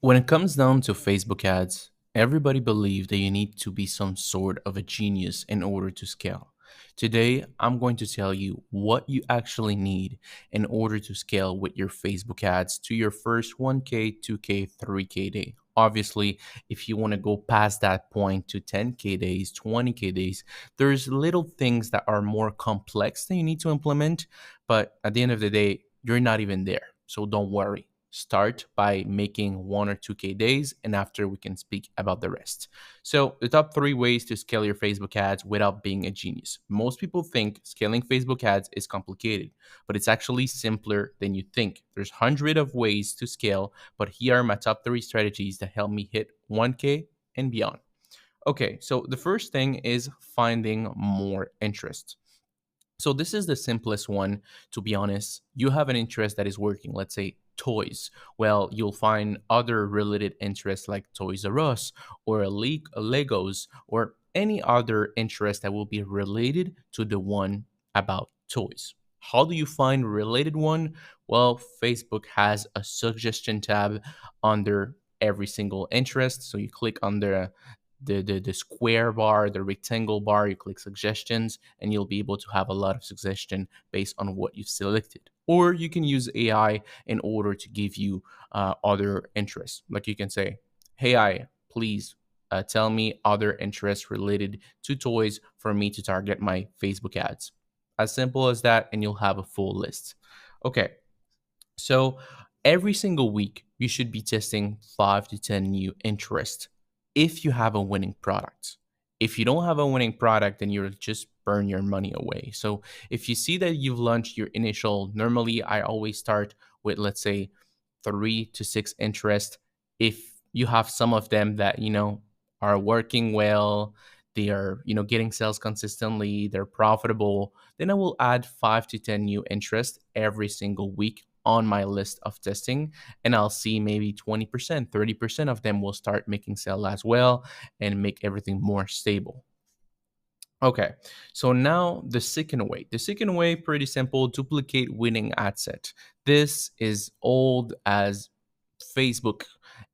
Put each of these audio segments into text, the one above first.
When it comes down to Facebook ads, everybody believes that you need to be some sort of a genius in order to scale. Today, I'm going to tell you what you actually need in order to scale with your Facebook ads to your first 1K, 2K, 3K day. Obviously, if you want to go past that point to 10K days, 20K days, there's little things that are more complex that you need to implement. But at the end of the day, you're not even there. So don't worry. Start by making 1 or 2K days, and after we can speak about the rest. So, the top 3 ways to scale your Facebook ads without being a genius. Most people think scaling Facebook ads is complicated, but it's actually simpler than you think. There's hundreds of ways to scale, but here are my top 3 strategies that help me hit 1K and beyond. Okay, so the first thing is finding more interest. So this is the simplest one, to be honest. You have an interest that is working, let's say toys. Well, you'll find other related interests like Toys R Us or Legos or any other interest that will be related to the one about toys. How do you find related one? Well, Facebook has a suggestion tab under every single interest. So you click on the square bar, the rectangle bar, you click suggestions, and you'll be able to have a lot of suggestion based on what you've selected. Or you can use AI in order to give you other interests. Like you can say, hey, AI, please tell me other interests related to toys for me to target my Facebook ads. As simple as that, and you'll have a full list. Okay, so every single week, you should be testing 5 to 10 new interests if you have a winning product. If you don't have a winning product, then you'll just burn your money away. So if you see that you've launched your initial, normally I always start with, let's say, 3 to 6 interests. If you have some of them that, are working well, they are, getting sales consistently, they're profitable, then I will add 5 to 10 new interests every single week on my list of testing, and I'll see maybe 20%, 30% of them will start making sale as well and make everything more stable. Okay, so now the second way. The second way, pretty simple, duplicate winning ad set. This is old as Facebook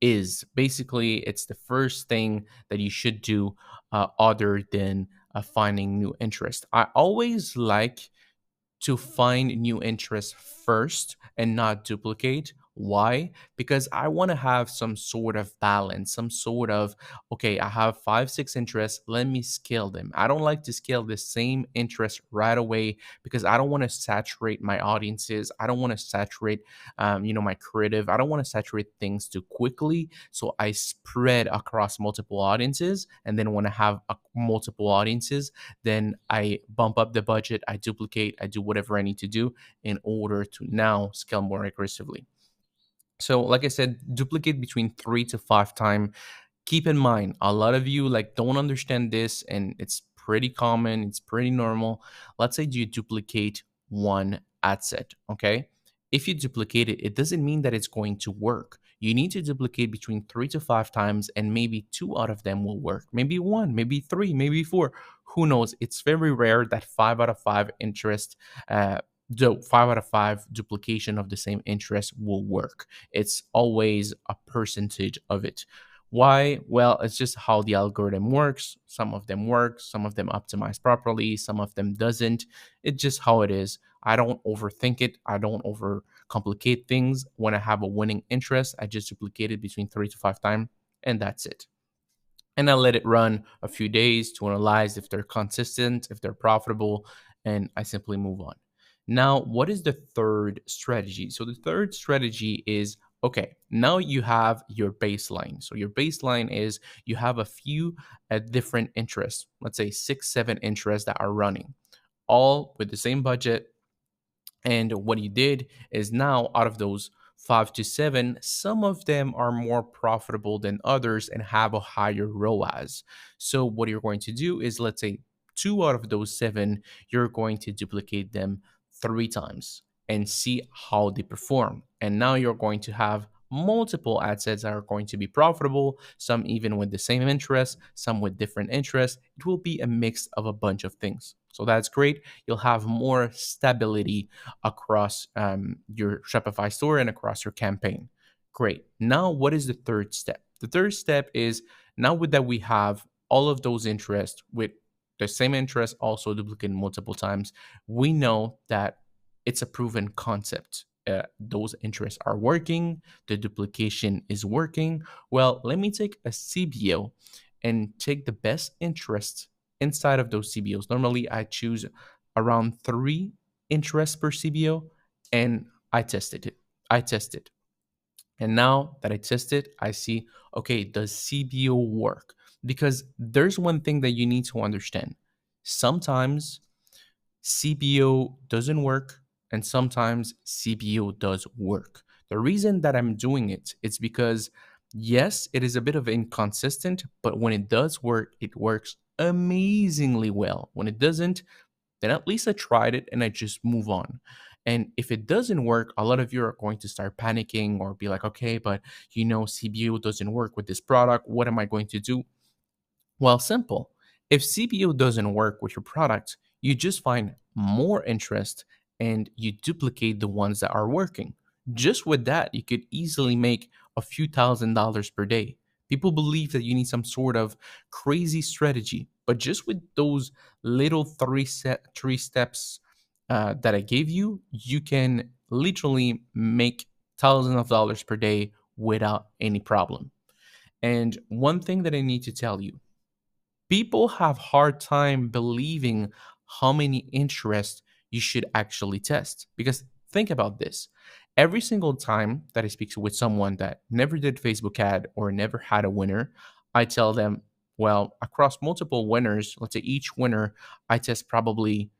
is. Basically, it's the first thing that you should do other than finding new interest. I always like to find new interests first and not duplicate. Why? Because I want to have some sort of balance, some sort of, okay, I have 5, 6 interests, let me scale them. I don't like to scale the same interest right away because I don't want to saturate my audiences. I don't want to saturate, my creative. I don't want to saturate things too quickly. So I spread across multiple audiences. And then when I have multiple audiences, then I bump up the budget, I duplicate, I do whatever I need to do in order to now scale more aggressively. So, like I said, duplicate between 3 to 5 times. Keep in mind, a lot of you like don't understand this, and it's pretty common, it's pretty normal. Let's say you duplicate one ad set, okay? If you duplicate it, it doesn't mean that it's going to work. You need to duplicate between 3 to 5 times, and maybe two out of them will work. Maybe one, maybe three, maybe four. Who knows? It's very rare that 5 out of 5 interest, the 5 out of 5 duplication of the same interest will work. It's always a percentage of it. Why? Well, it's just how the algorithm works. Some of them work, some of them optimize properly, some of them doesn't. It's just how it is. I don't overthink it. I don't overcomplicate things. When I have a winning interest, I just duplicate it between 3 to 5 times, and that's it. And I let it run a few days to analyze if they're consistent, if they're profitable, and I simply move on. Now, what is the third strategy? So the third strategy is, okay, now you have your baseline. So your baseline is you have a few different interests, let's say 6, 7 interests that are running, all with the same budget. And what you did is now out of those 5 to 7, some of them are more profitable than others and have a higher ROAS. So what you're going to do is, let's say 2 out of those 7, you're going to duplicate them 3 times and see how they perform. And now you're going to have multiple ad sets that are going to be profitable, some even with the same interest, some with different interests. It will be a mix of a bunch of things. So that's great. You'll have more stability across your Shopify store and across your campaign. Great. Now, what is the third step? The third step is now that we have all of those interests with the same interest also duplicated multiple times, we know that it's a proven concept. Those interests are working, the duplication is working. Well, let me take a CBO and take the best interest inside of those CBOs. Normally, I choose around three interests per CBO, and I tested it. I tested. And now that I test it, I see, okay, does CBO work? Because there's one thing that you need to understand. Sometimes CBO doesn't work, and sometimes CBO does work. The reason that I'm doing it is because, yes, it is a bit of inconsistent, but when it does work, it works amazingly well. When it doesn't, then at least I tried it and I just move on. And if it doesn't work, a lot of you are going to start panicking or be like, okay, but CBO doesn't work with this product. What am I going to do? Well, simple. If CBO doesn't work with your product, you just find more interest and you duplicate the ones that are working. Just with that, you could easily make a few $1,000s per day. People believe that you need some sort of crazy strategy, but just with those little three steps that I gave you, you can literally make thousands of dollars per day without any problem. And one thing that I need to tell you, people have hard time believing how many interests you should actually test, because think about this. Every single time that I speak with someone that never did Facebook ad or never had a winner, I tell them, well, across multiple winners, let's say each winner, I test probably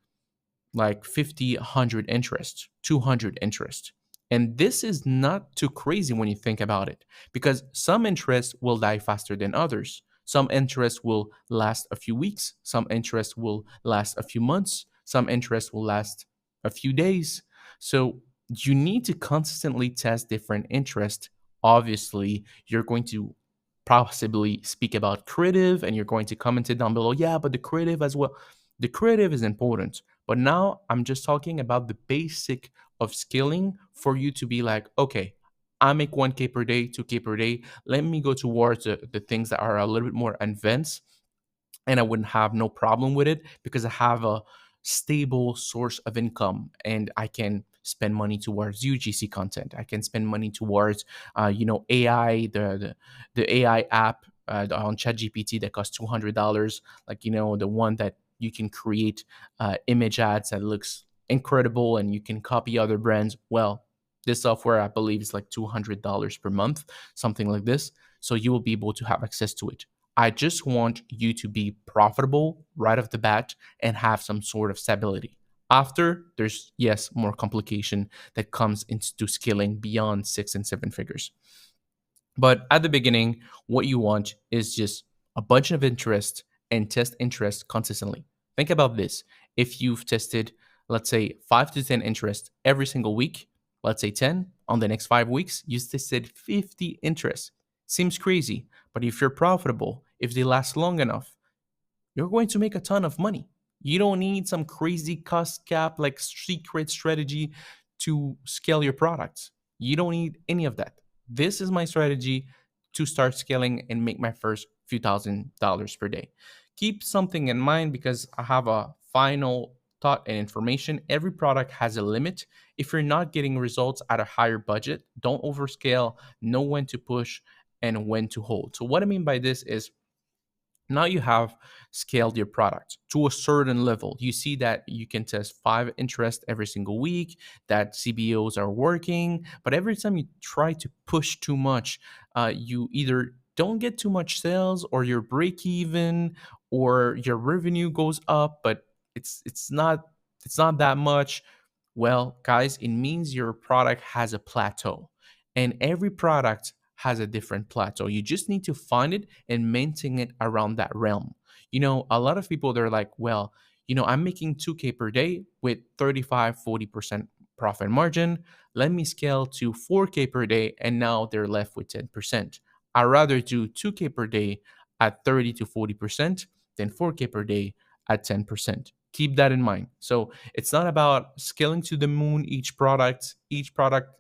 like 50, 100 interests, 200 interests. And this is not too crazy when you think about it, because some interests will die faster than others. Some interests will last a few weeks, some interests will last a few months, some interests will last a few days. So you need to consistently test different interests. Obviously, you're going to possibly speak about creative and you're going to comment it down below. Yeah, but the creative as well. The creative is important. But now I'm just talking about the basic of scaling for you to be like, okay, I make 1K per day, 2K per day. Let me go towards the things that are a little bit more advanced, and I wouldn't have no problem with it because I have a stable source of income and I can spend money towards UGC content. I can spend money towards, AI, the AI app on ChatGPT that costs $200, like the one that you can create image ads that looks incredible and you can copy other brands. Well, this software I believe is like $200 per month, something like this. So you will be able to have access to it. I just want you to be profitable right off the bat and have some sort of stability. After, there's, yes, more complication that comes into scaling beyond 6 and 7 figures. But at the beginning, what you want is just a bunch of interest and test interest consistently. Think about this. If you've tested, let's say, 5 to 10 interests every single week, let's say 10 on the next 5 weeks, you tested 50 interests. Seems crazy, but if you're profitable, if they last long enough, you're going to make a ton of money. You don't need some crazy cost cap, like secret strategy to scale your products. You don't need any of that. This is my strategy to start scaling and make my first few $1,000s per day. Keep something in mind because I have a final thought and information. Every product has a limit. If you're not getting results at a higher budget, don't overscale. Know when to push and when to hold. So, what I mean by this is, now you have scaled your product to a certain level. You see that you can test 5 interests every single week, that CBOs are working, but every time you try to push too much, you either don't get too much sales or your break even or your revenue goes up, but it's not that much. Well, guys, it means your product has a plateau, and every product has a different plateau. You just need to find it and maintain it around that realm. A lot of people, they're like, well, I'm making 2K per day with 35-40% profit margin. Let me scale to 4K per day, and now they're left with 10%. I'd rather do 2K per day at 30 to 40% than 4K per day at 10%. Keep that in mind. So it's not about scaling to the moon. Each product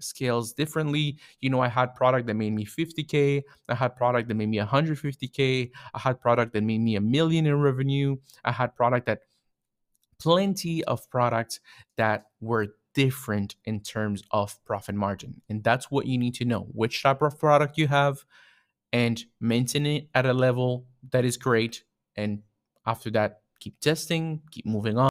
scales differently. I had product that made me 50K. I had product that made me 150K. I had product that made me a million in revenue. I had product that plenty of products that were different in terms of profit margin. And that's what you need to know, which type of product you have, and maintain it at a level that is great. And after that, keep testing, keep moving on.